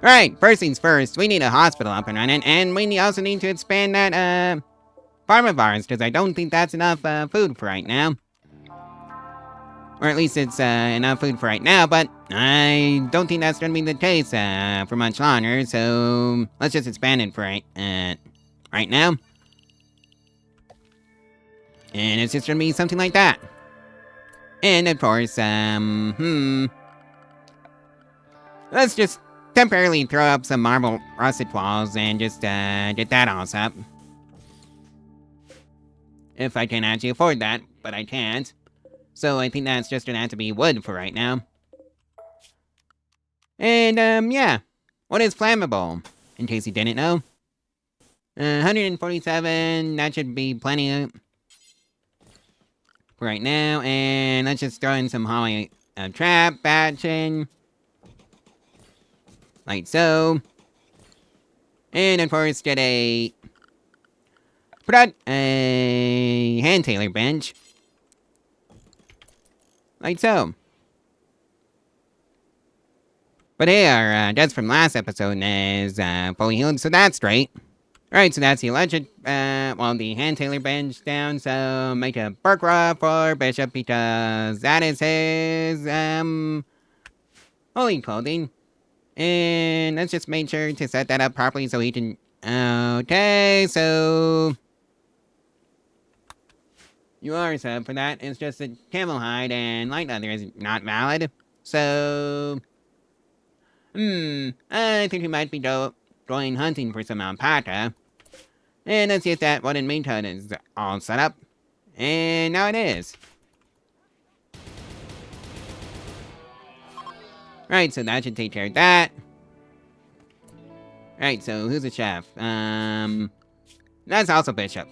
Right, first things first, we need a hospital up and running, and we also need to expand that, farm of ours, because I don't think that's enough, food for right now. Or at least it's, enough food for right now, but I don't think that's gonna be the case, for much longer, so let's just expand it for right now. And it's just gonna be something like that. And of course, let's just temporarily throw up some marble rusted walls and just, get that all up. If I can actually afford that, but I can't. So I think that's just gonna have to be wood for right now. And, yeah. What is flammable? In case you didn't know. 147, that should be plenty for right now. And let's just throw in some holly trap batching. Like so. And of course, put out a hand tailor bench. Like so. But hey, our deaths from last episode is fully healed, so that's great. Alright, so that's the electric, the hand tailor bench down, so make a burqa for Bishop because that is his, holy clothing. And let's just make sure to set that up properly so he can, okay, so you are set up for that. It's just a camel hide and light leather is not valid. So, I think we might be going hunting for some alpaca. And let's see if that wooden meat hut is all set up. And now it is. Right, so that should take care of that. Right, so who's the chef? That's also Bishop.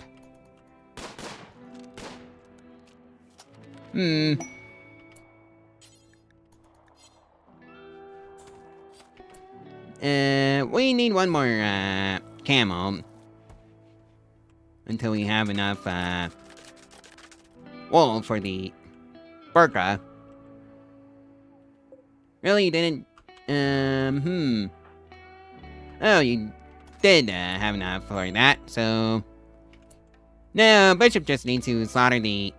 We need one more, camel. Until we have enough, wool for the burqa. Really, you didn't, Oh, you did, have enough for that, so... No, Bishop just needs to slaughter the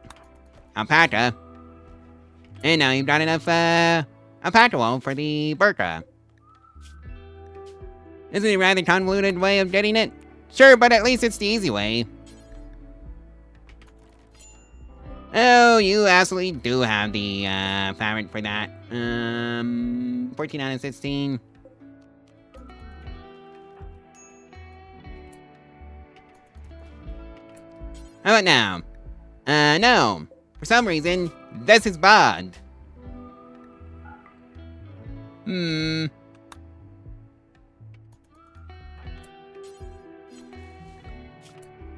alpaca. And now you've got enough, alpaca wool for the burqa. Isn't it a rather convoluted way of getting it? Sure, but at least it's the easy way. Oh, you absolutely do have the, fabric for that. 14 out of 16. How about now? No. For some reason, this is bugged.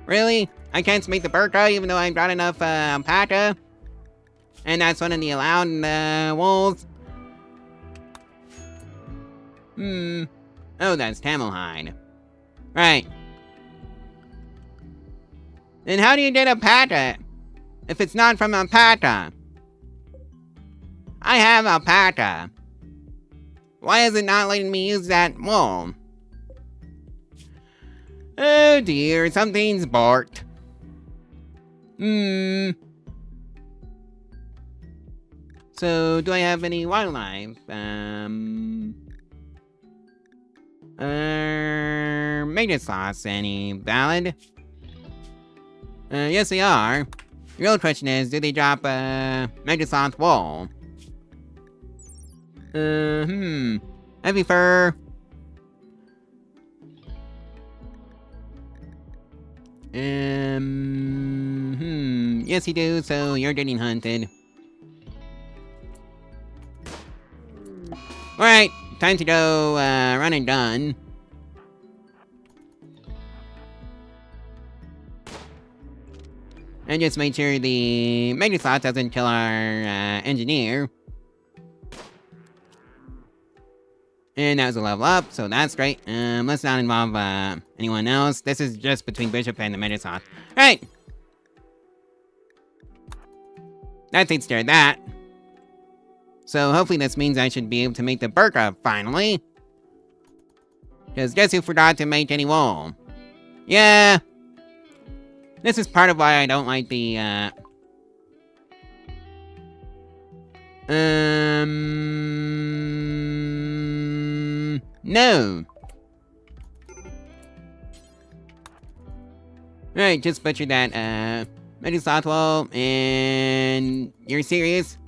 Really? I can't make the burqa even though I've got enough, alpaca? And that's one of the allowed, wools? Oh, that's camel hide. Right. Then how do you get alpaca if it's not from alpaca? I have alpaca. Why is it not letting me use that wool? Oh dear, something's barked. So, do I have any wildlife? Major sloths, any valid? Yes they are. The real question is, do they drop, major sloth wool? Heavy fur. Yes you do, so you're getting hunted. Alright, time to go, run and gun. And just make sure the major slot doesn't kill our, engineer. And that was a level up, so that's great. Let's not involve, anyone else. This is just between Bishop and the major slot. Alright! That takes care of that. So hopefully this means I should be able to make the burqa finally. Because guess who forgot to make any wool? Yeah. This is part of why I don't like the, no. Alright, just butchered that, Ready Slothwell, and you're serious?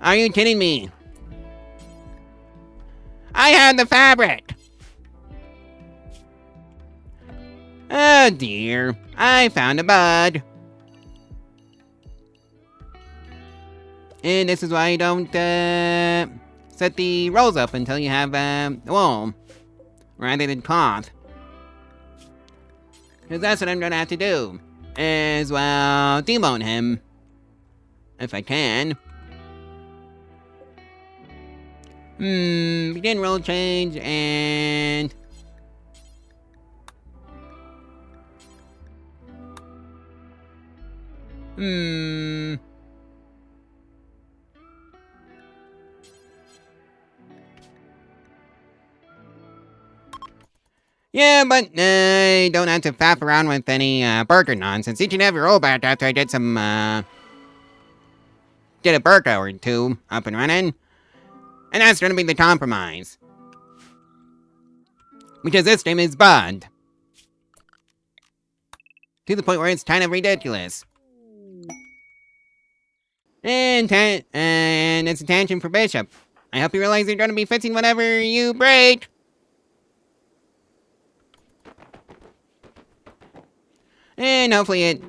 Are you kidding me? I had the fabric! Oh dear, I found a bud. And this is why you don't, set the rolls up until you have, wool, rather than cloth. Because that's what I'm gonna have to do. As well, demote him. If I can. Begin roll change, and... Yeah, but I don't have to faff around with any burger nonsense. You can have your roll back after I get some, get a burger or two up and running. And that's gonna be the compromise. Because this game is bugged. To the point where it's kind of ridiculous. And it's a tangent for Bishop. I hope you realize you're gonna be fixing whatever you break. And hopefully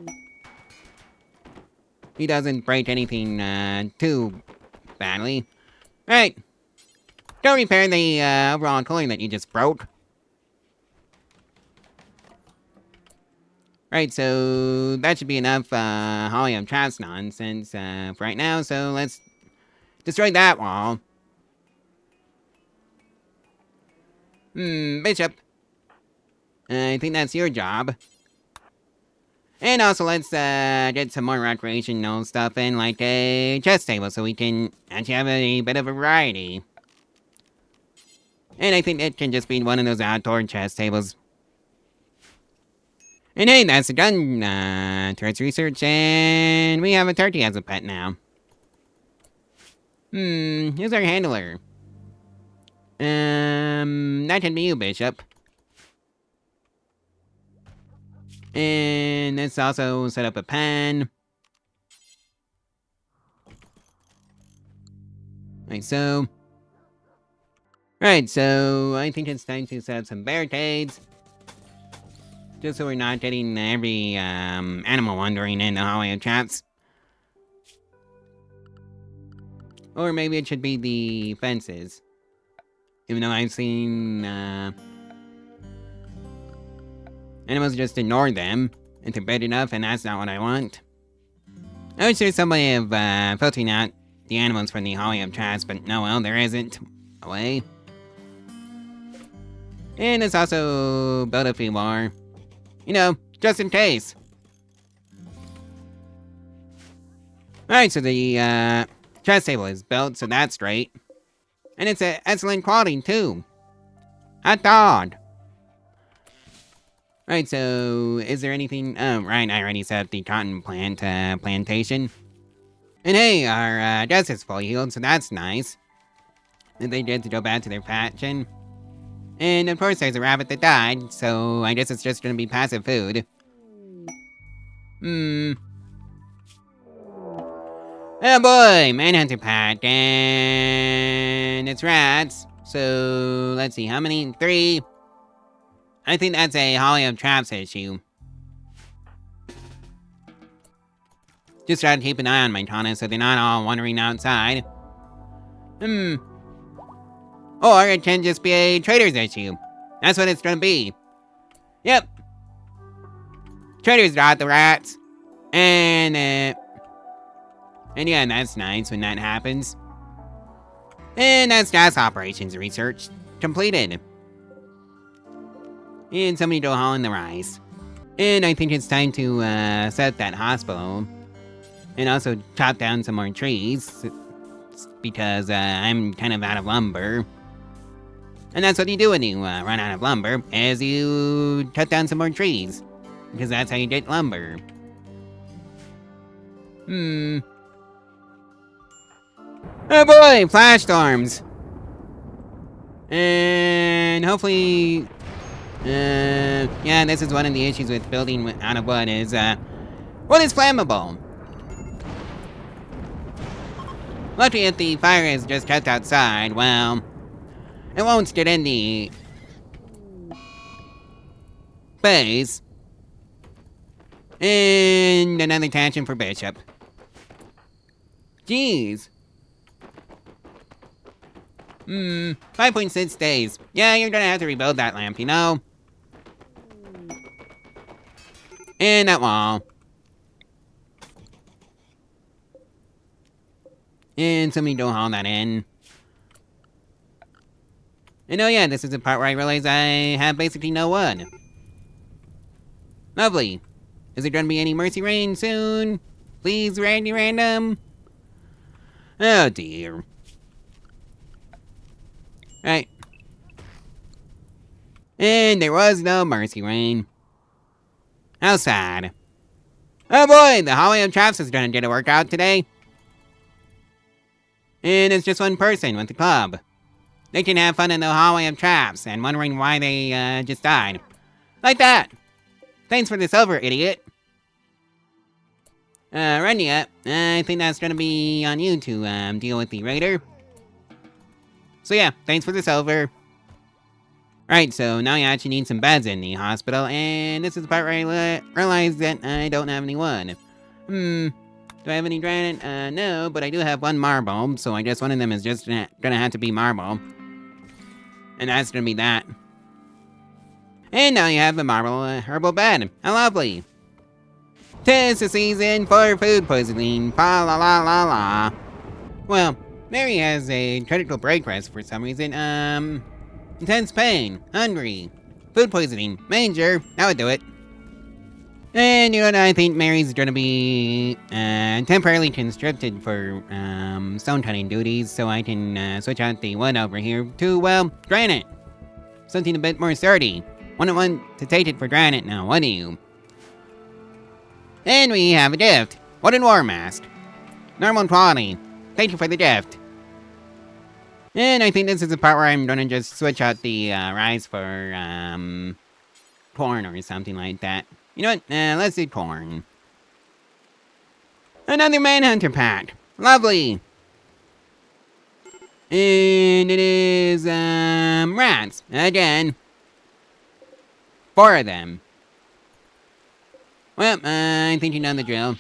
he doesn't break anything, too badly. Right. Don't repair the, overall cooling that you just broke. Right, so that should be enough, Holium traps nonsense, for right now, so let's destroy that wall. Bishop. I think that's your job. And also, let's, get some more recreational stuff in, like a chess table, so we can actually have a bit of a variety. And I think it can just be one of those outdoor chess tables. And hey, that's the gun, turrets research, and we have a turkey as a pet now. Who's our handler? That can be you, Bishop. And let's also set up a pen. Like so. Right, so I think it's time to set up some barricades. Just so we're not getting every, animal wandering in the hallway of traps. Or maybe it should be the fences. Even though I've seen, animals just ignore them if they're big enough, and that's not what I want. I wish there's some way of, filtering out the animals from the hallway of traps, but no, well, there isn't a way. And let's also build a few more. You know, just in case. Alright, so the, chess table is built, so that's great. And it's an excellent quality, too. Hot dog! Alright, so is there anything... Oh, right, I already set up the cotton plantation. And hey, our, desk is full healed, so that's nice. And they get to go back to their faction. And of course there's a rabbit that died, so I guess it's just gonna be passive food. Oh boy, Manhunter pack, and it's rats. So, let's see, how many? 3? I think that's a Holly of Traps issue. Just try to keep an eye on my Tana so they're not all wandering outside. Or it can just be a trader's issue. That's what it's gonna be. Yep. Traders got the rats. And yeah, that's nice when that happens. And that's gas operations research completed. And somebody go haul in the rice. And I think it's time to set up that hospital. And also chop down some more trees. Because I'm kind of out of lumber. And that's what you do when you run out of lumber, is you cut down some more trees. Because that's how you get lumber. Oh boy, flash storms! And hopefully... yeah, this is one of the issues with building out of wood is, wood is flammable. Luckily, if the fire is just kept outside, well, it won't get in the base. And another tangent for Bishop. Jeez. 5.6 days. Yeah, you're gonna have to rebuild that lamp, you know? And that wall. And somebody don't haul that in. And oh yeah, this is the part where I realize I have basically no wood. Lovely. Is there gonna be any mercy rain soon? Please, Randy Random? Oh dear. Right. And there was no mercy rain. How sad. Oh boy, the hallway of traps is gonna get a workout today. And it's just one person with the club. They can have fun in the hallway of traps and wondering why they just died. Like that. Thanks for the silver, idiot. Renia, I think that's gonna be on you to deal with the raider. So yeah, thanks for the silver. Right, so now you actually need some beds in the hospital, and this is the part where I realize that I don't have any wood. Do I have any granite? No, but I do have one marble, so I guess one of them is just gonna have to be marble. And that's gonna be that. And now you have the marble herbal bed. How lovely. 'Tis the season for food poisoning, fa la la la la. Well, Mary has a critical break rest for some reason, intense pain, hungry, food poisoning, manger, that would do it. And you know what, I think Mary's gonna be, temporarily conscripted for, stone cutting duties, so I can, switch out the wood over here to, well, granite. Something a bit more sturdy. Wouldn't want to take it for granite now, would you? And we have a gift. Wooden war mask. Normal quality. Thank you for the gift. And I think this is the part where I'm gonna just switch out the rice for corn or something like that. You know what? Let's do corn. Another manhunter pack. Lovely. And it is rats again. 4 of them. Well, I think you know the drill.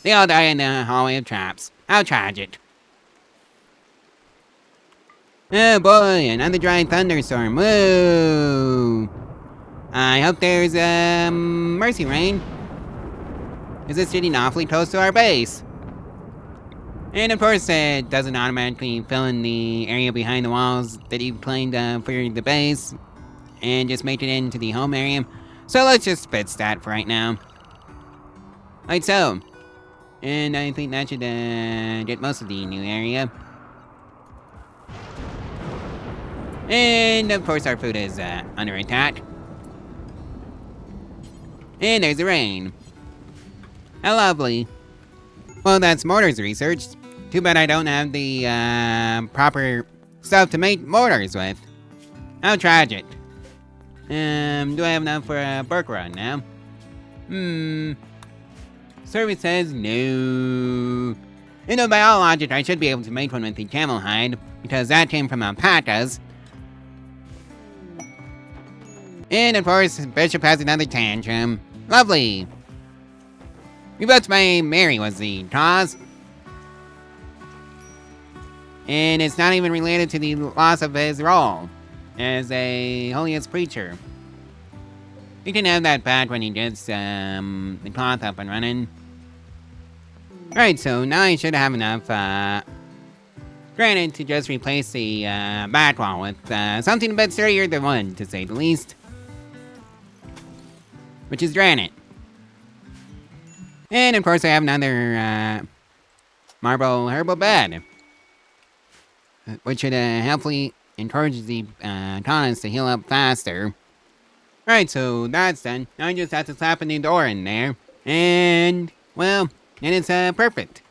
They all die in the hallway of traps. How tragic. Oh boy, another dry thunderstorm. Woo! I hope there's, mercy rain. Is this getting awfully close to our base? And of course, it doesn't automatically fill in the area behind the walls that you've claimed for the base. And just make it into the home area. So let's just fix that for right now. Like so. And I think that should get most of the new area. And of course our food is under attack. And there's the rain. How lovely. Well, that's mortars research. Too bad I don't have the proper stuff to make mortars with. How tragic. Do I have enough for a Burke run now? Service says no. You know, by all logic, I should be able to make one with the camel hide, because that came from alpacas. And of course, Bishop has another tantrum. Lovely. We bet my Mary was the cause. And it's not even related to the loss of his role as a holiest preacher. He can have that back when he gets the cloth up and running. Right, so now I should have enough granite to just replace the back wall with something a bit sturdier than wood, to say the least. Which is granite. And of course I have another marble herbal bed. Which should hopefully encourages the colonists to heal up faster. Right, so that's done. Now I just have to slap a new door in there. And, well, then it's perfect.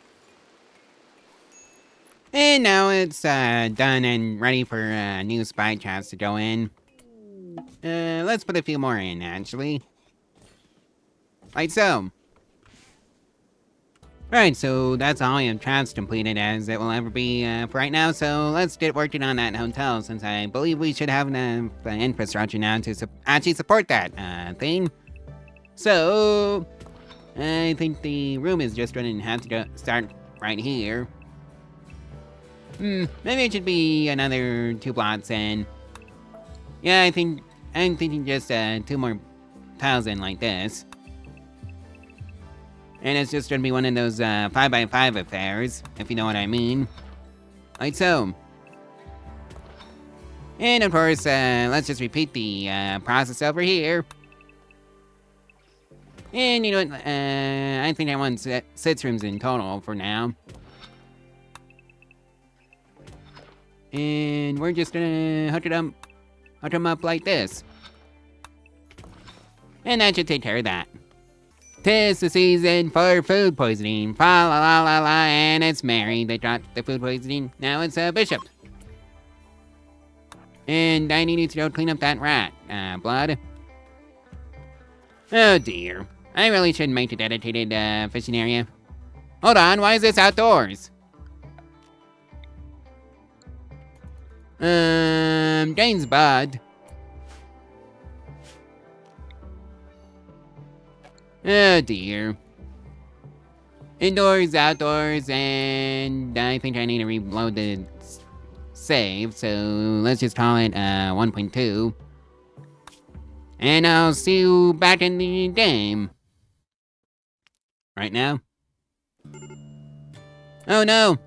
And now it's done and ready for new spy traps to go in. Let's put a few more in, actually. Like so. Right, so that's all I have traps completed as it will ever be for right now, so let's get working on that hotel since I believe we should have enough infrastructure now to actually support that thing. So, I think the room is just going to have to start right here. Maybe it should be another 2 blocks in. Yeah, I'm thinking just 2 more tiles in like this. And it's just gonna be one of those 5x5 affairs, if you know what I mean. Like so. And of course, let's just repeat the process over here. And you know what, I think I want 6 rooms in total for now. And we're just gonna hook them up like this. And that should take care of that. 'Tis the season for food poisoning. Fa la la la la, and it's Mary that dropped the food poisoning. Now it's Bishop. And I need to go clean up that rat, blood. Oh dear. I really shouldn't make a dedicated fishing area. Hold on, why is this outdoors? James Bud. Oh dear. Indoors, outdoors, and I think I need to reload the save, so let's just call it 1.2. And I'll see you back in the game. Right now. Oh no,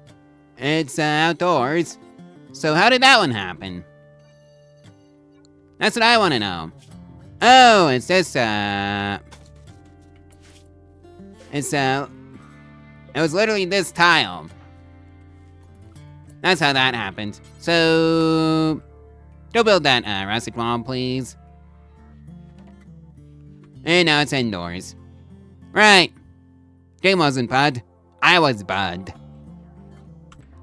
it's outdoors. So how did that one happen? That's what I want to know. Oh, it's this, it was literally this tile. That's how that happened. So, go build that, rustic wall, please. And now it's indoors. Right. Game wasn't Bud. I was Bud.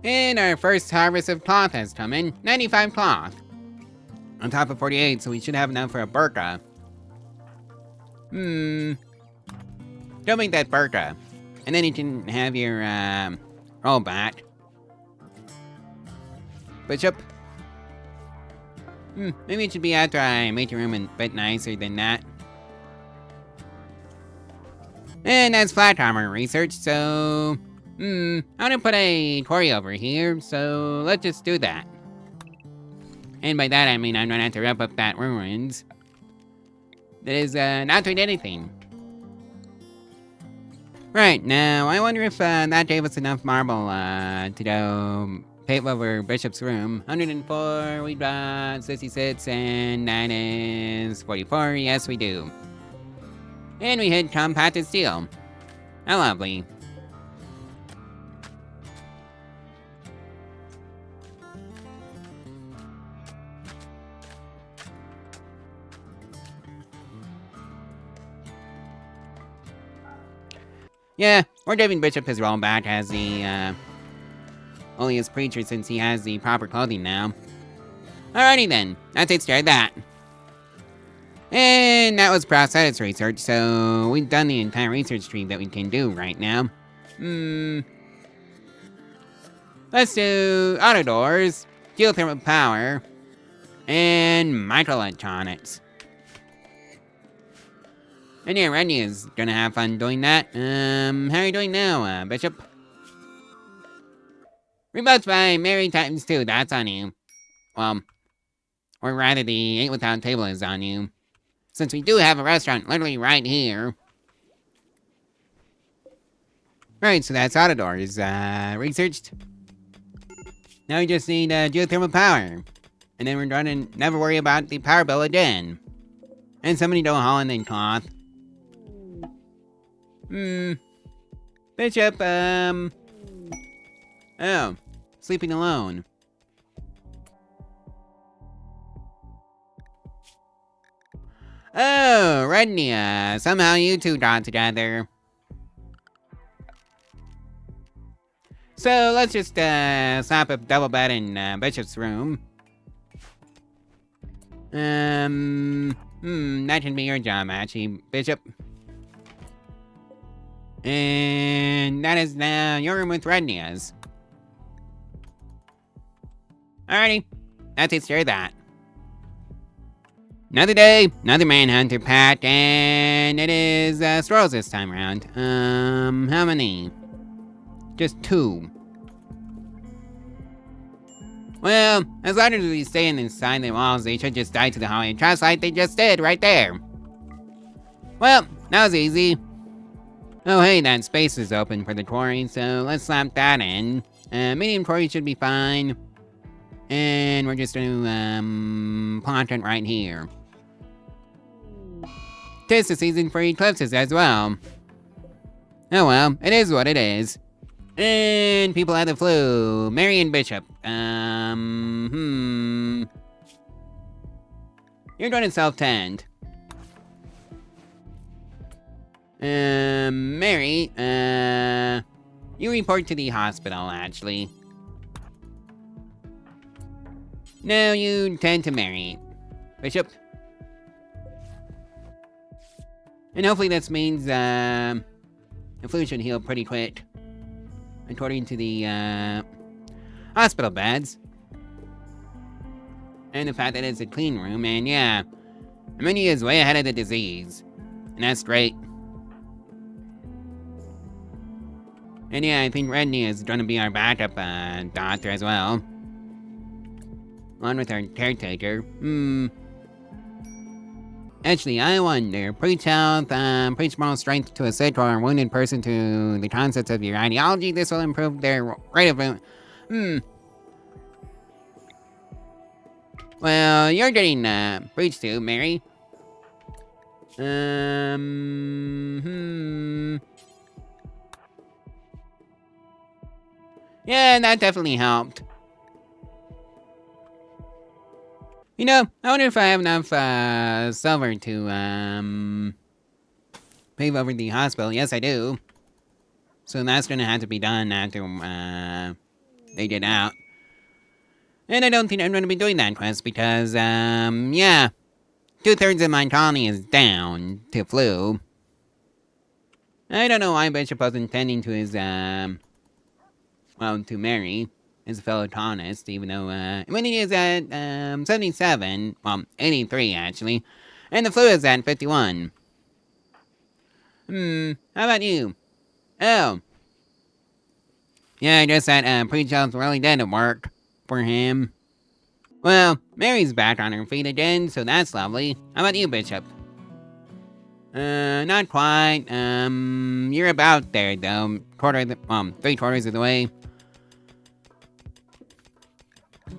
And our first harvest of cloth has come in. 95 cloth. On top of 48, so we should have enough for a burqa. Go make that burqa. And then you can have your, roll back. Bishop. Maybe it should be after I make your room a bit nicer than that. And that's flat armor research, so... I'm gonna put a quarry over here, so let's just do that. And by that I mean I'm gonna have to wrap up that ruins. That is, not doing anything. Right, now, I wonder if, that gave us enough marble, to go pave over Bishop's room. 104, we got 66, and that is 44, yes we do. And we hit compacted steel. How lovely. Yeah, we're giving Bishop his role back as the, holiest preacher since he has the proper clothing now. Alrighty then, that takes care of that. And that was prosthetics research, so we've done the entire research tree that we can do right now. Let's do auto doors, geothermal power, and microelectronics. And yeah, Randy is gonna have fun doing that. How are you doing now, Bishop? Rebuffed by Mary Titans 2, that's on you. Well, or rather the 8 without table is on you. Since we do have a restaurant literally right here. Right, so that's auto doors, researched. Now we just need, geothermal power. And then we're gonna never worry about the power bill again. And somebody don't haul in cloth. Bishop, oh, sleeping alone. Oh, Rednia. Somehow you two got together. So let's just slap a double bed in Bishop's room. That should be your job, actually, Bishop. And that is now your room with Rednia's. Alrighty, that takes care of that. Another day, another manhunter pack, and it is squirrels this time around. How many? Just 2. Well, as long as we stay inside the walls, they should just die to the Holly trust like they just did right there. Well, that was easy. Oh hey, that space is open for the quarry, so let's slap that in. Medium quarry should be fine. And we're just gonna, plant it right here. 'Tis the season for eclipses as well. Oh well, it is what it is. And people have the flu. Mary and Bishop. You're going to self-tend. Mary, you report to the hospital, actually. No, you tend to Mary. Bishop. And hopefully this means, the flu should heal pretty quick. According to the, hospital beds. And the fact that it's a clean room, and yeah. Immunity is way ahead of the disease. And that's great. And yeah, I think Redney is gonna be our backup, doctor as well. Along with our caretaker. Actually, I wonder, preach health, preach moral strength to a sick or wounded person to the concepts of your ideology. This will improve their rate of... Well, you're getting, preached to, Mary. Yeah, that definitely helped. You know, I wonder if I have enough, silver to, pave over the hospital. Yes, I do. So that's gonna have to be done after, they get out. And I don't think I'm gonna be doing that quest because, yeah. 2/3 of my colony is down to flu. I don't know why Bishop was intending to his, well, to Mary, his fellow colonist, even though, immunity is at, 77, well, 83 actually, and the flu is at 51. How about you? Oh. Yeah, I guess that, pre-health really didn't work for him. Well, Mary's back on her feet again, so that's lovely. How about you, Bishop? Not quite. You're about there, though. 3/4 of the way.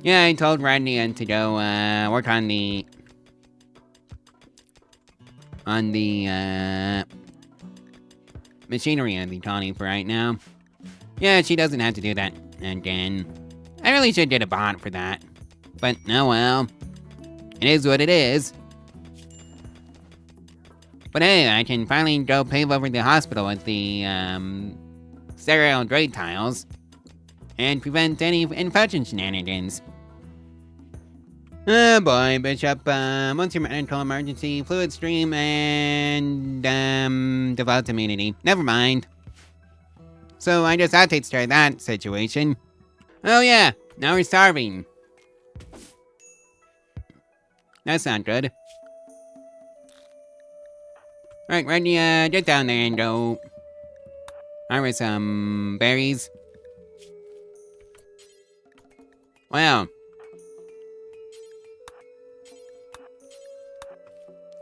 Yeah, I told Rodney to go, work on the... machinery of the colony for right now. Yeah, she doesn't have to do that again. I really should get a bot for that. But, oh well. It is what it is. But hey, I can finally go pave over the hospital with the, stereo grade tiles. And prevent any infection shenanigans. Oh boy, Bishop, what's your medical emergency? Fluid stream and, developed immunity. Never mind. So I guess that takes care of that situation. Oh yeah, now we're starving. That's not good. Alright, Redney, get down there and go harvest some berries. Wow.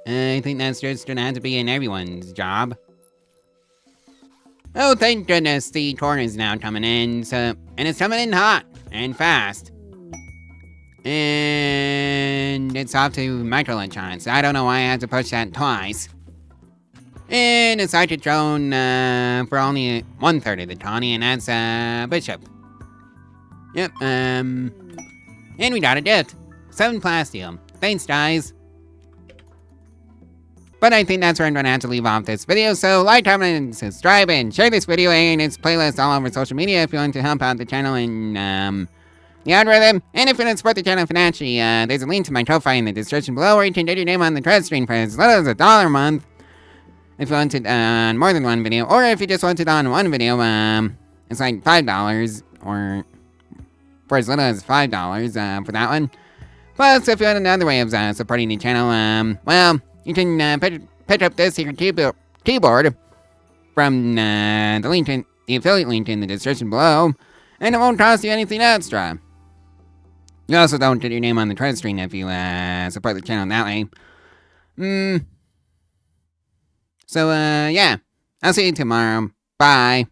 I think that's just gonna have to be in everyone's job. Oh, thank goodness the corn is now coming in, and it's coming in hot and fast. And it's off to micro-electronics. I don't know why I had to push that twice. And it's Sergeant Drone, for only 1/3 of the colony, and that's, Bishop. Yep, and we got a gift. 7 plastium. Thanks, guys. But I think that's where I'm going to have to leave off this video, so like, comment, and subscribe, and share this video and its playlist all over social media if you want to help out the channel and, the algorithm. And if you want to support the channel financially, there's a link to my Ko-Fi in the description below where you can get your name on the credit screen for as little as $1 a month. If you want it on more than one video, or if you just want it on one video, it's like $5, or for as little as $5, for that one. Plus, if you want another way of supporting the channel, well, you can pick up this here keyboard from the affiliate link in the description below, and it won't cost you anything extra. You also don't get your name on the credit screen if you support the channel that way. So, yeah, I'll see you tomorrow. Bye.